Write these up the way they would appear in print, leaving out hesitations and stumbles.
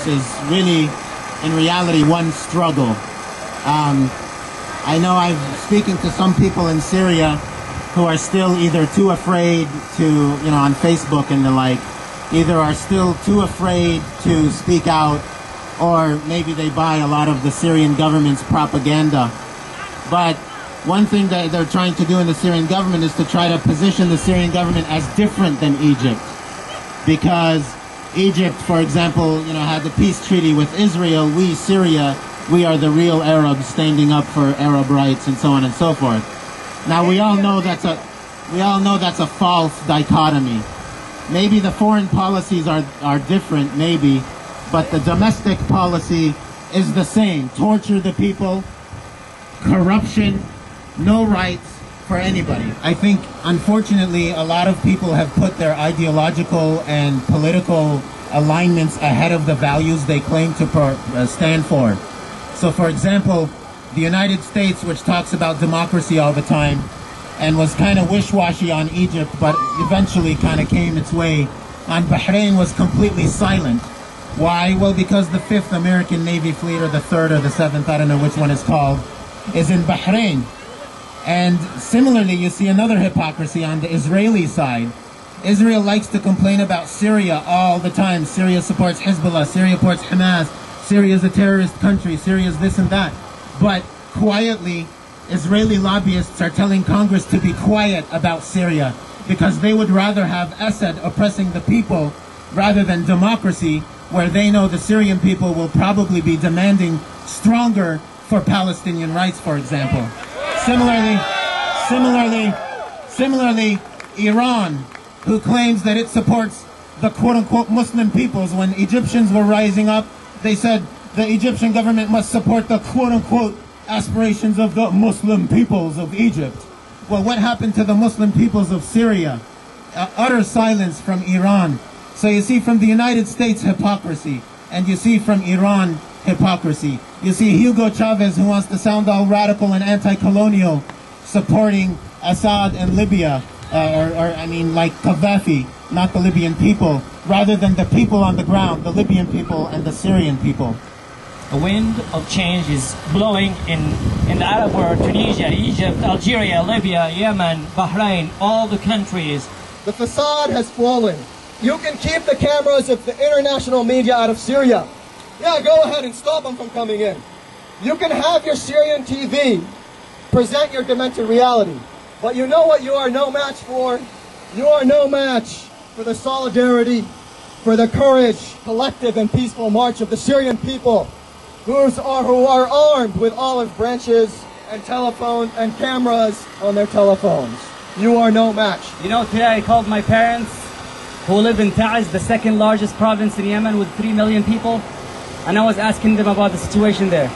peace is really, in reality, one struggle. I know I'm speaking to some people in Syria who are still either too afraid to, on Facebook and the like, either are still too afraid to speak out, or maybe they buy a lot of the Syrian government's propaganda. But one thing that they're trying to do in the Syrian government is to try to position the Syrian government as different than Egypt. Because Egypt, for example, had the peace treaty with Israel. We, Syria, we are the real Arabs standing up for Arab rights and so on and so forth. Now we all know that's a false dichotomy. Maybe the foreign policies are different, maybe, but the domestic policy is the same. Torture the people, corruption, no rights for anybody. I think, unfortunately, a lot of people have put their ideological and political alignments ahead of the values they claim to stand for. So, for example, the United States, which talks about democracy all the time, and was kind of wish-washy on Egypt, but eventually kind of came its way, on Bahrain was completely silent. Why? Well, because the 5th American Navy Fleet, or the 3rd or the 7th, I don't know which one it's called, is in Bahrain. And similarly, you see another hypocrisy on the Israeli side. Israel likes to complain about Syria all the time. Syria supports Hezbollah, Syria supports Hamas, Syria is a terrorist country, Syria is this and that. But quietly, Israeli lobbyists are telling Congress to be quiet about Syria because they would rather have Assad oppressing the people rather than democracy, where they know the Syrian people will probably be demanding stronger for Palestinian rights, for example. Similarly, Iran, who claims that it supports the quote-unquote Muslim peoples. When Egyptians were rising up, they said the Egyptian government must support the quote-unquote aspirations of the Muslim peoples of Egypt. Well, what happened to the Muslim peoples of Syria? Utter silence from Iran. So you see from the United States hypocrisy, and you see from Iran hypocrisy. You see Hugo Chavez, who wants to sound all radical and anti-colonial, supporting Assad in Libya, like Gaddafi, not the Libyan people, rather than the people on the ground, the Libyan people and the Syrian people. A wind of change is blowing in the Arab world: Tunisia, Egypt, Algeria, Libya, Yemen, Bahrain, all the countries. The facade has fallen. You can keep the cameras of the international media out of Syria. Yeah, go ahead and stop them from coming in. You can have your Syrian TV present your demented reality. But you know what you are no match for? You are no match for the solidarity, for the courage, collective and peaceful march of the Syrian people who are armed with olive branches and telephones and cameras on their telephones. You are no match. You know, today I called my parents, who live in Taiz, the second largest province in Yemen with 3 million people, and I was asking them about the situation there.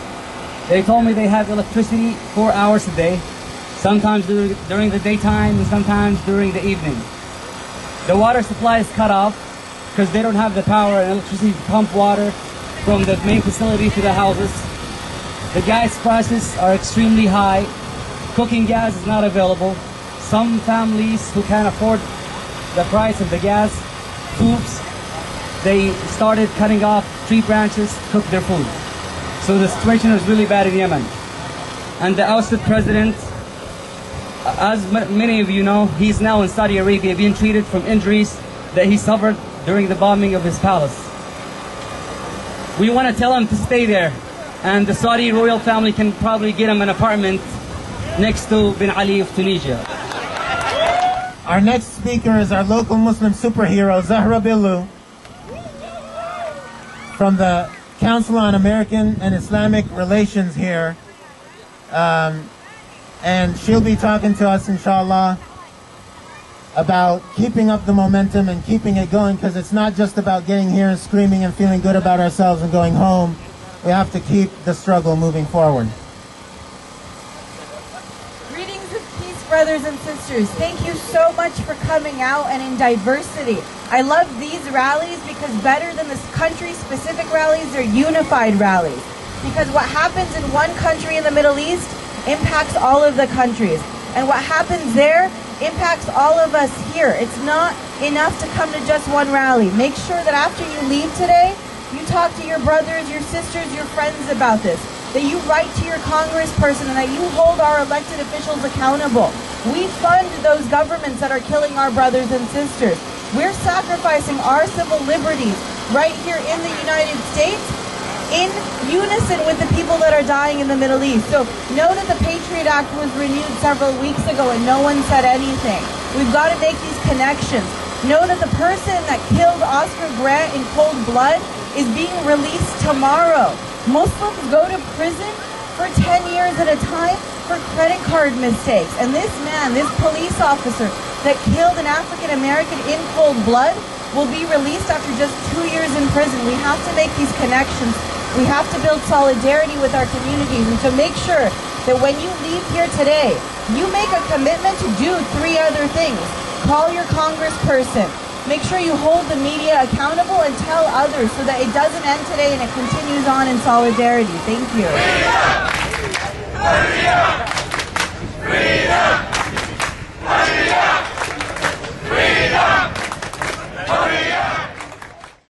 They told me they have electricity 4 hours a day, sometimes during the daytime and sometimes during the evening. The water supply is cut off because they don't have the power and electricity to pump water from the main facility to the houses. The gas prices are extremely high. Cooking gas is not available. Some families who can't afford the price of the gas tubes, they started cutting off tree branches to cook their food. So the situation is really bad in Yemen. And the ousted president, as many of you know, he's now in Saudi Arabia being treated from injuries that he suffered during the bombing of his palace. We want to tell him to stay there, and the Saudi royal family can probably get him an apartment next to Bin Ali of Tunisia. Our next speaker is our local Muslim superhero, Zahra Billu, from the Council on American and Islamic Relations here. And she'll be talking to us, inshallah, about keeping up the momentum and keeping it going, because it's not just about getting here and screaming and feeling good about ourselves and going home. We have to keep the struggle moving forward. Greetings of peace, brothers and sisters. Thank you so much for coming out and in diversity. I love these rallies because better than the country-specific rallies, they're unified rallies. Because what happens in one country in the Middle East impacts all of the countries. And what happens there impacts all of us here. It's not enough to come to just one rally. Make sure that after you leave today, you talk to your brothers, your sisters, your friends about this, that you write to your congressperson, and that you hold our elected officials accountable. We fund those governments that are killing our brothers and sisters. We're sacrificing our civil liberties right here in the United States in unison with the people that are dying in the Middle East. So know that the Patriot Act was renewed several weeks ago and no one said anything. We've got to make these connections. Know that the person that killed Oscar Grant in cold blood is being released tomorrow. Muslims go to prison for 10 years at a time for credit card mistakes. And this man, this police officer that killed an African American in cold blood will be released after just 2 years in prison. We have to make these connections. We have to build solidarity with our communities, and to make sure that when you leave here today, you make a commitment to do 3 other things. Call your congressperson. Make sure you hold the media accountable and tell others so that it doesn't end today and it continues on in solidarity. Thank you. Freedom! Freedom! Freedom!